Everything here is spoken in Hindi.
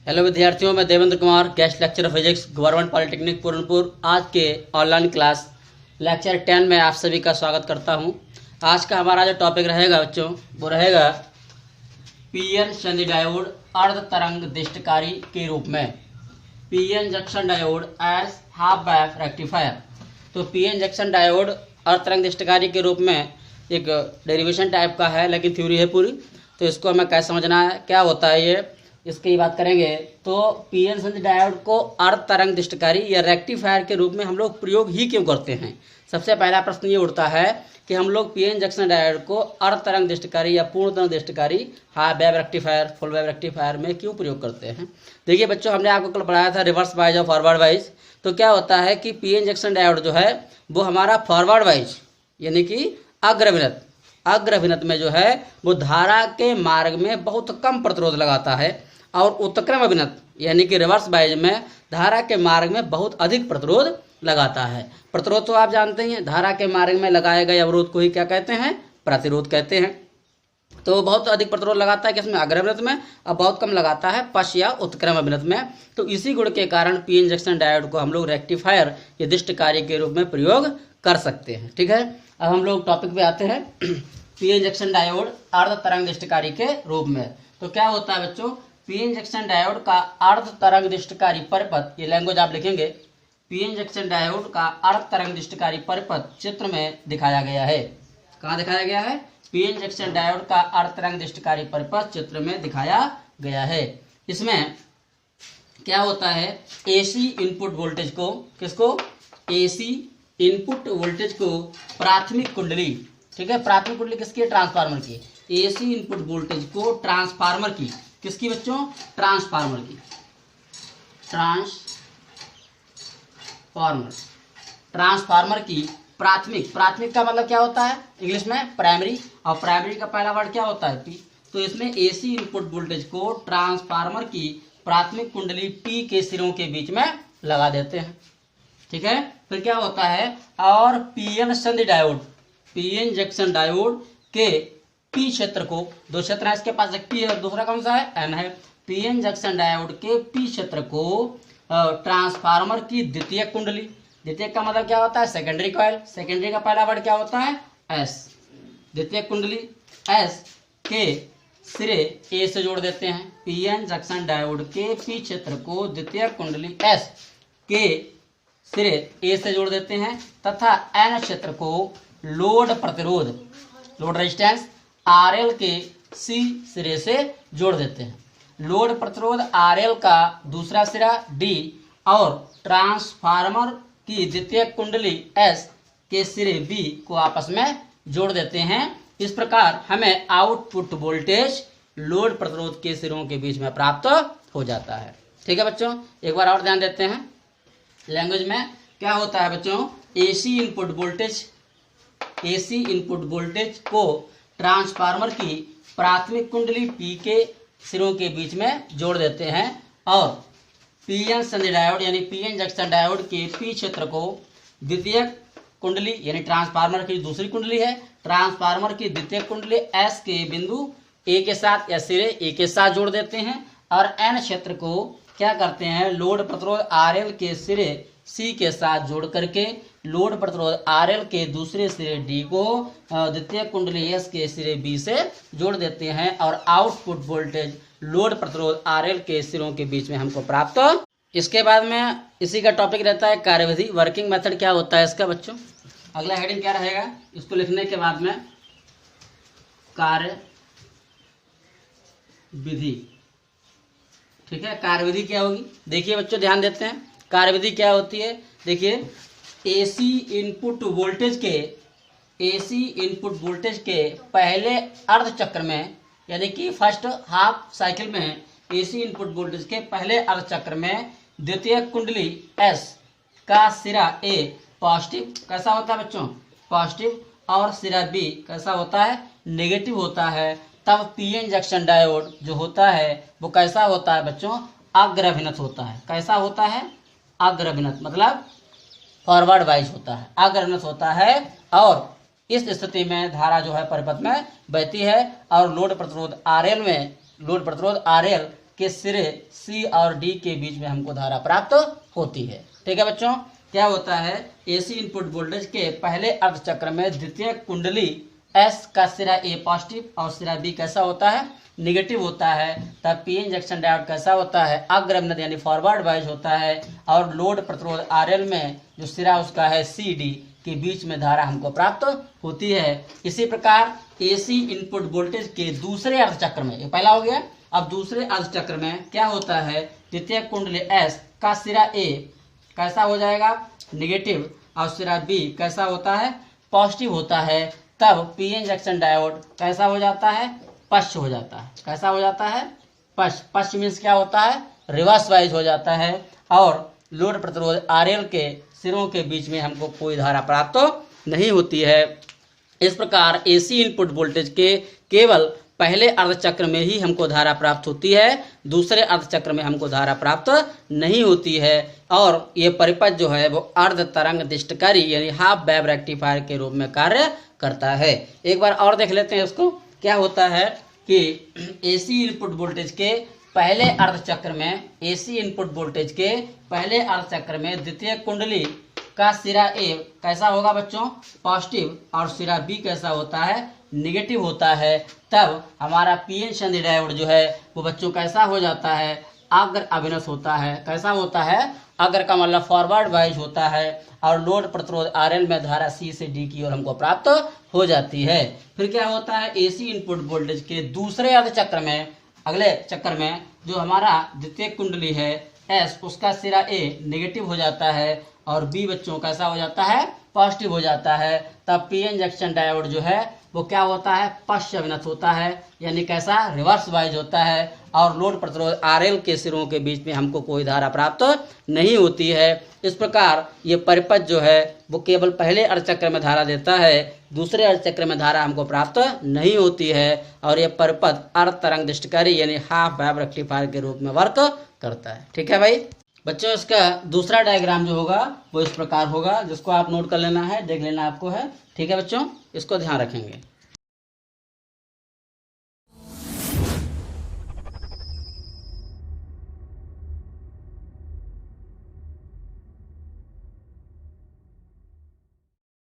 हेलो विद्यार्थियों, मैं Devendra Kumar, guest lecturer physics, government polytechnic Puranpur. आज के ऑनलाइन क्लास लेक्चर 10 में आप सभी का स्वागत करता हूं। आज का हमारा जो टॉपिक रहेगा बच्चों, वो रहेगा पीएन संधि डायोड अर्ध तरंग दिष्टकारी के रूप में। PN junction diode as half wave rectifier. तो पीएन जंक्शन डायोड अर्ध तरंग दिष्टकारी के रूप में एक डेरिवेशन टाइप का है, लेकिन थ्योरी है पूरी। तो इसको हमें कैसे समझना है, क्या होता है ये, इसकी बात करेंगे। तो पीएन संधि डायोड को अर्ध तरंग दिष्टकारी या रेक्टिफायर के रूप में हम लोग प्रयोग ही क्यों करते हैं। सबसे पहला प्रश्न ये उठता है कि हम लोग पीएन जंक्शन डायोड को अर्ध तरंग दिष्टकारी या पूर्ण तरंग दिष्टकारी, half wave rectifier, full wave rectifier में क्यों प्रयोग करते हैं। देखिए बच्चों, हमने आपको कल पढ़ाया था रिवर्स वाइज और फॉरवर्ड वाइज। तो क्या होता है कि पीएन जंक्शन डायोड जो है वो हमारा फॉरवर्ड वाइज यानी कि अग्रभिनत में जो है वो धारा के मार्ग में बहुत कम प्रतिरोध लगाता है, और उत्क्रम अभिनत यानी कि रिवर्स वाइज में धारा के मार्ग में बहुत अधिक प्रतिरोध लगाता है। प्रतिरोध तो आप जानते ही हैं, धारा के मार्ग में लगाए गए अवरोध को ही क्या कहते हैं, प्रतिरोध कहते हैं। तो बहुत अधिक प्रतिरोध लगाता है किसमें, अग्रभिनत में, और बहुत कम लगाता है पश्च या उत्क्रम अभिनत में। तो इसी गुण के कारण पीएन जंक्शन डायोड को हम लोग रेक्टिफायर या दिष्टकारी के रूप में प्रयोग कर सकते हैं। ठीक है, अब हम लोग टॉपिक पे आते हैं। पीएन जंक्शन डायोड अर्ध तरंग दिष्टकारी के रूप में। तो क्या होता है बच्चों, पीएन जंक्शन डायोड का अर्ध तरंग दिष्टकारी परिपथ, ये लैंग्वेज आप लिखेंगे। पीएन जंक्शन डायोड का अर्ध तरंग दिष्टकारी परिपथ चित्र में दिखाया गया है। कहाँ दिखाया गया है, पीएन जंक्शन डायोड का अर्ध तरंग दिष्टकारी परिपथ चित्र में दिखाया गया है। इसमें क्या होता है, एसी इनपुट वोल्टेज को, किसको, एसी इनपुट वोल्टेज को प्राथमिक कुंडली, ठीक है, प्राथमिक कुंडली किसकी है, ट्रांसफार्मर की। एसी इनपुट वोल्टेज को ट्रांसफार्मर की, किसकी बच्चों, ट्रांसफार्मर की, ट्रांसफार्मर की प्राथमिक का मतलब क्या होता है इंग्लिश में, प्राइमरी, और प्राइमरी का पहला वर्ड क्या होता है, पी। तो इसमें एसी इनपुट वोल्टेज को ट्रांसफार्मर की प्राथमिक कुंडली टी के सिरों के बीच में लगा देते हैं। ठीक है, फिर क्या होता है, और पीएन संधि डायोड, पीएन जंक्शन डायोड के पी क्षेत्र को, दो क्षेत्र है इसके पास, एक पी है और दूसरा कौन सा है, एन है। पीएन जंक्शन डायोड के पी क्षेत्र को ट्रांसफार्मर की द्वितीयक कुंडली, द्वितीयक का मतलब क्या होता है, सेकेंडरी कॉइल, सेकेंडरी का पहला वर्ड क्या होता है, एस, द्वितीयक कुंडली एस के सिरे ए से जोड़ देते हैं। पीएन जंक्शन डायोड के पी क्षेत्र को द्वितीयक कुंडली एस के सिरे ए से जोड़ देते हैं, तथा एन क्षेत्र को लोड प्रतिरोध, लोड रेजिस्टेंस आरएल के सी सिरे से जोड़ देते हैं। लोड प्रतिरोध आरएल का दूसरा सिरा डी और ट्रांसफार्मर की द्वितीयक कुंडली एस के सिरे बी को आपस में जोड़ देते हैं। इस प्रकार हमें आउटपुट वोल्टेज लोड प्रतिरोध के सिरों के बीच में प्राप्त हो जाता है। ठीक है बच्चों, एक बार और ध्यान देते हैं लैंग्वेज में। क्या होता है बच्चों, एसी इनपुट वोल्टेज को ट्रांसफार्मर की प्राथमिक कुंडली पी के सिरों के बीच में जोड़ देते हैं, और पीएन संधि डायोड यानी पीएन जंक्शन डायोड के पी क्षेत्र को द्वितीयक कुंडली यानी ट्रांसफार्मर की दूसरी कुंडली है, ट्रांसफार्मर की द्वितीयक कुंडली एस के बिंदु ए के साथ या सिरे ए के साथ जोड़ देते हैं, और एन क्षेत्र को क्या करते हैं, लोड प्रतिरोध आरएल के सिरे सी के साथ जोड़ करके लोड प्रतिरोध आरएल के दूसरे सिरे डी को द्वितीय कुंडली एस के सिरे बी से जोड़ देते हैं, और आउटपुट वोल्टेज लोड प्रतिरोध आरएल के सिरों के बीच में हमको प्राप्त। इसके बाद में इसी का टॉपिक रहता है कार्यविधि, वर्किंग मेथड क्या होता है इसका बच्चों। अगला हेडिंग क्या रहेगा, इसको लिखने के बाद में कार्य विधि। ठीक है, कार्यविधि क्या होगी, देखिए बच्चों ध्यान देते हैं। कार्यविधि क्या होती है, देखिए एसी इनपुट वोल्टेज के पहले अर्ध चक्र में, यानी कि फर्स्ट हाफ साइकिल में एसी इनपुट वोल्टेज के पहले अर्ध चक्र में द्वितीय कुंडली एस का सिरा ए पॉजिटिव कैसा होता है बच्चों, पॉजिटिव, और सिरा बी कैसा होता है, नेगेटिव होता है। तब पीएन जंक्शन डायोड जो होता है वो कैसा होता है बच्चों, अग्रभिनत होता है। कैसा होता है, अग्रभिनत मतलब फॉरवर्ड वाइज होता है, अग्रभिनत होता है, और इस स्थिति में धारा जो है परिपथ में बहती है, और लोड प्रतिरोध आरएल के सिरे सी और डी के बीच में हमको धारा प्राप्त होती है। ठीक है बच्चों, क्या होता है, एसी इनपुट वोल्टेज के पहले अर्धचक्र में द्वितीय कुंडली एस का सिरा ए पॉजिटिव और सिरा बी कैसा होता है, निगेटिव होता है। तब पी एन जंक्शन डायोड कैसा होता है, अग्रमनद यानी फॉरवर्ड वाइज होता है। और लोड प्रतिरोध आरएल में जो सिरा उसका है सी डी के बीच में धारा हमको प्राप्त होती है। इसी प्रकार एसी इनपुट वोल्टेज के दूसरे अर्धचक्र में, ये पहला हो गया, अब दूसरे अर्धचक्र में क्या होता है, द्वितीय कुंडली एस का सिरा ए कैसा हो जाएगा, निगेटिव, और सिरा बी कैसा होता है, पॉजिटिव होता है। तब पी एन जंक्शन डायोड कैसा हो जाता है, पश्च हो जाता है। कैसा हो जाता है, पश्च। पश्च मीन्स क्या होता है, रिवर्स वाइज हो जाता है। और लोड प्रतिरोध आरएल के सिरों के बीच में हमको कोई धारा प्राप्त नहीं होती है। इस प्रकार एसी इनपुट वोल्टेज के केवल पहले अर्धचक्र में ही हमको धारा प्राप्त होती है, दूसरे अर्धचक्र में हमको धारा प्राप्त नहीं होती है। और ये परिपथ जो है वो अर्ध तरंग दिष्टकारी यानी हाफ वेव रेक्टिफायर के रूप में कार्य करता है। एक बार और देख लेते हैं इसको। क्या होता है कि एसी इनपुट वोल्टेज के पहले अर्धचक्र में, एसी इनपुट वोल्टेज के पहले अर्धचक्र में द्वितीय कुंडली का सिरा ए कैसा होगा बच्चों, पॉजिटिव, और सिरा बी कैसा होता है, निगेटिव होता है। तब हमारा पी एन संधि डायोड जो है वो बच्चों कैसा हो जाता है, अग्र अभिनस होता है। कैसा होता है, अग्र का मतलब फॉरवर्ड वाइज होता है। और लोड प्रतिरोध आरएल में धारा सी से डी की ओर हमको प्राप्त हो जाती है। फिर क्या होता है, एसी इनपुट वोल्टेज के दूसरे अर्धचक्र में, अगले चक्र में, जो हमारा द्वितीय कुंडली है एस, उसका सिरा ए निगेटिव हो जाता है और बी बच्चों कैसा हो जाता है, पॉजिटिव हो जाता है। तब पी एन जंक्शन डायोड जो है वो क्या होता है, पश्च अभिनत होता है, यानी कैसा, रिवर्स वाइज होता है। और लोड प्रतिरोध आरएल के सिरों के बीच में हमको कोई धारा प्राप्त नहीं होती है। इस प्रकार ये परिपथ जो है वो केवल पहले अर्धचक्र में धारा देता है, दूसरे अर्धचक्र में धारा हमको प्राप्त नहीं होती है। और ये परिपथ अर्ध तरंग दिष्टकारी यानी हाफ वेव रेक्टिफायर के रूप में वर्क करता है। ठीक है भाई बच्चों, इसका दूसरा डायग्राम जो होगा वो इस प्रकार होगा, जिसको आप नोट कर लेना है, देख लेना आपको है। ठीक है बच्चों, इसको ध्यान रखेंगे।